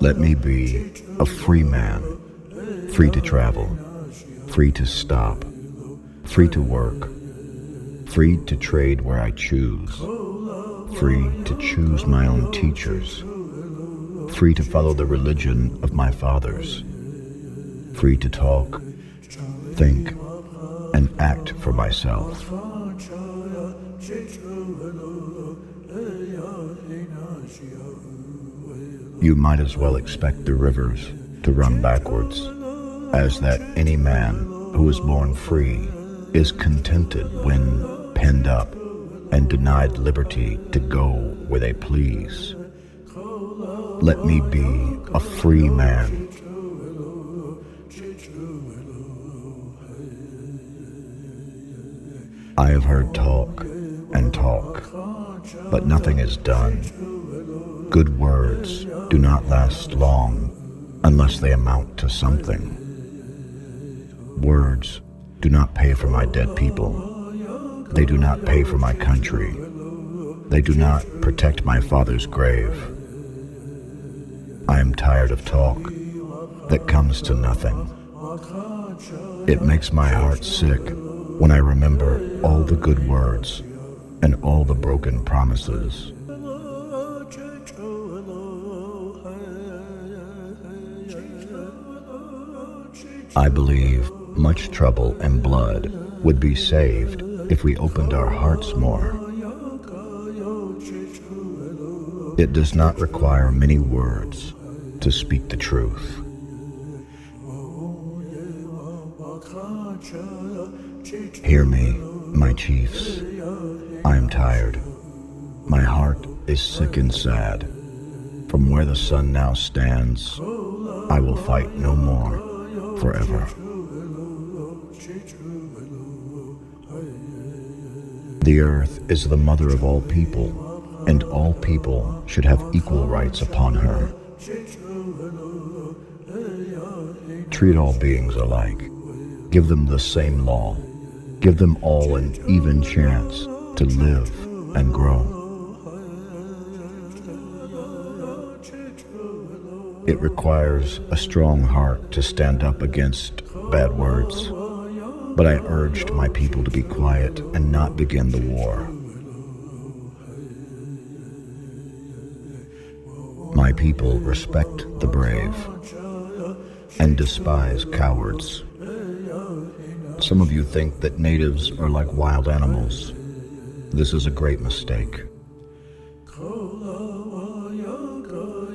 Let me be a free man, free to travel, free to stop, free to work, free to trade where I choose, free to choose my own teachers, free to follow the religion of my fathers, free to talk, think, and act for myself. You might as well expect the rivers to run backwards, as that any man who is born free is contented when penned up and denied liberty to go where they please. Let me be a free man. I have heard talk and talk, but nothing is done. Good words do not last long unless they amount to something. Words do not pay for my dead people. They do not pay for my country. They do not protect my father's grave. I am tired of talk that comes to nothing. It makes my heart sick when I remember all the good words and all the broken promises. I believe much trouble and blood would be saved if we opened our hearts more. It does not require many words to speak the truth. Hear me, my chiefs. I am tired. My heart is sick and sad. From where the sun now stands, I will fight no more forever. The earth is the mother of all people, and all people should have equal rights upon her. Treat all beings alike. Give them the same law. Give them all an even chance to live and grow. It requires a strong heart to stand up against bad words, but I urged my people to be quiet and not begin the war. My people respect the brave and despise cowards. Some of you think that natives are like wild animals. This is a great mistake.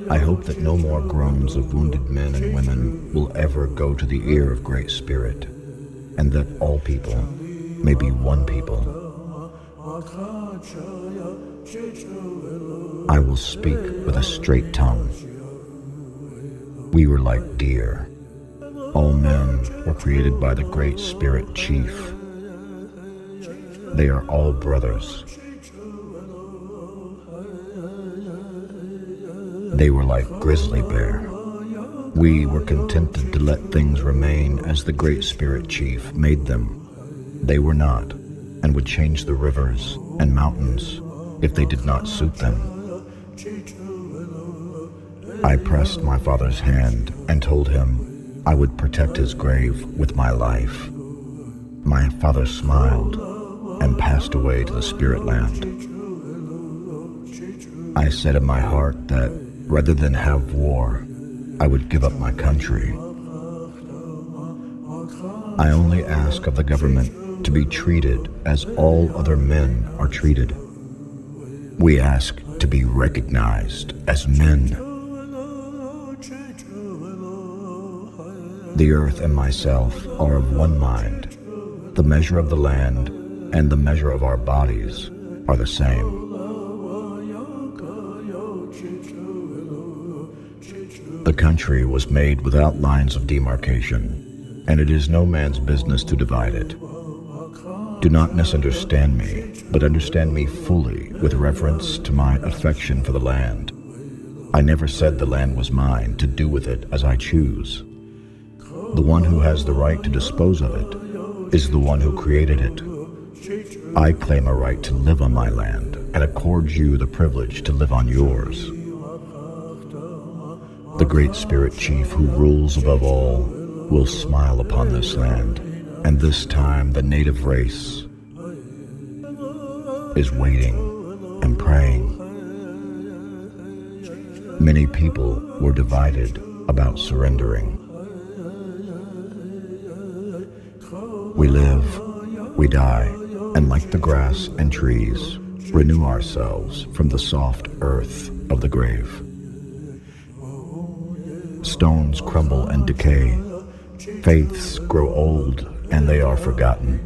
I hope that no more groans of wounded men and women will ever go to the ear of Great Spirit, and that all people may be one people. I will speak with a straight tongue. We were like deer. All men were created by the Great Spirit Chief. They are all brothers. They were like grizzly bear. We were contented to let things remain as the Great Spirit Chief made them. They were not, and would change the rivers and mountains if they did not suit them. I pressed my father's hand and told him I would protect his grave with my life. My father smiled and passed away to the spirit land. I said in my heart that rather than have war, I would give up my country. I only ask of the government to be treated as all other men are treated. We ask to be recognized as men. The earth and myself are of one mind. The measure of the land and the measure of our bodies are the same. The country was made without lines of demarcation. and it is no man's business to divide it. Do not misunderstand me, but understand me fully with reference to my affection for the land. I never said the land was mine to do with it as I choose. The one who has the right to dispose of it is the one who created it. I claim a right to live on my land and accord you the privilege to live on yours. The Great Spirit Chief who rules above all will smile upon this land, and this time the native race is waiting and praying. Many people were divided about surrendering. We live, we die, and like the grass and trees, renew ourselves from the soft earth of the grave. Stones crumble and decay. Faiths grow old and they are forgotten.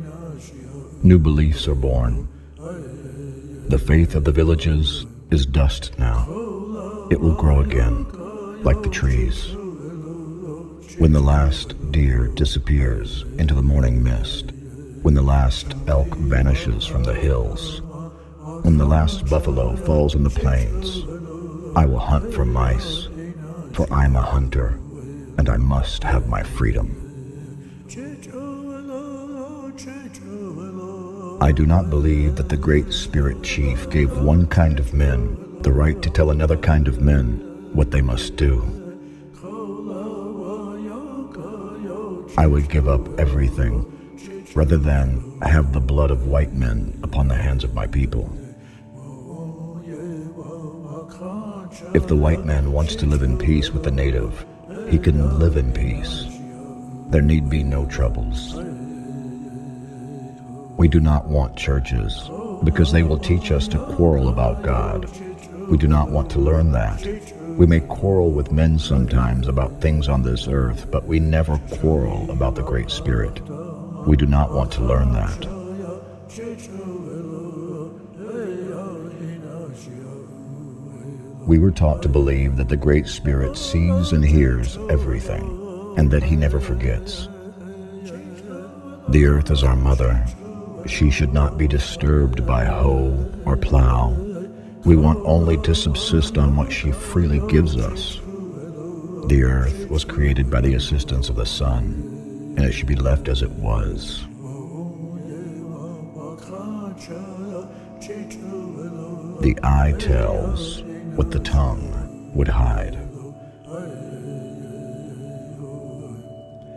New beliefs are born. The faith of the villages is dust now. It will grow again, like the trees. When the last deer disappears into the morning mist, when the last elk vanishes from the hills, when the last buffalo falls on the plains, I will hunt for mice, for I'm a hunter, and I must have my freedom. I do not believe that the Great Spirit Chief gave one kind of men the right to tell another kind of men what they must do. I would give up everything rather than have the blood of white men upon the hands of my people. If the white man wants to live in peace with the native, he can live in peace. There need be no troubles. We do not want churches because they will teach us to quarrel about God. We do not want to learn that. We may quarrel with men sometimes about things on this earth, but we never quarrel about the Great Spirit. We do not want to learn that. We were taught to believe that the Great Spirit sees and hears everything, and that he never forgets. The earth is our mother. She should not be disturbed by hoe or plow. We want only to subsist on what she freely gives us. The earth was created by the assistance of the sun, and it should be left as it was. The eye tells what the tongue would hide.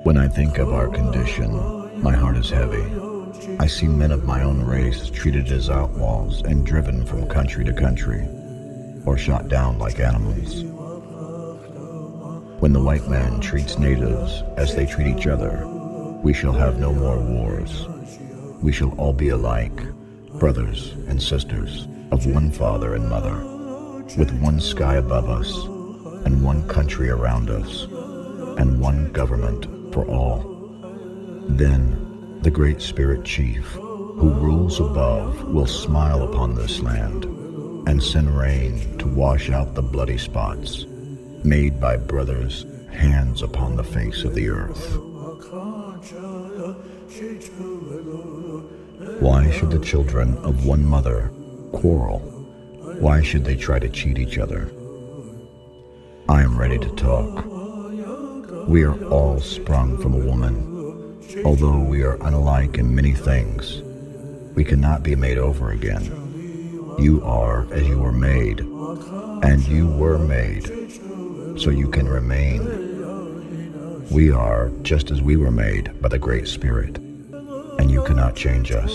When I think of our condition, my heart is heavy. I see men of my own race treated as outlaws and driven from country to country, or shot down like animals. When the white man treats natives as they treat each other, we shall have no more wars. We shall all be alike, brothers and sisters of one father and mother, with one sky above us, and one country around us, and one government for all. Then the Great Spirit Chief, who rules above, will smile upon this land and send rain to wash out the bloody spots made by brothers' hands upon the face of the earth. Why should the children of one mother quarrel? Why should they try to cheat each other? I am ready to talk. We are all sprung from a woman. Although we are unlike in many things, we cannot be made over again. You are as you were made, and you were made, so you can remain. We are just as we were made by the Great Spirit, and you cannot change us.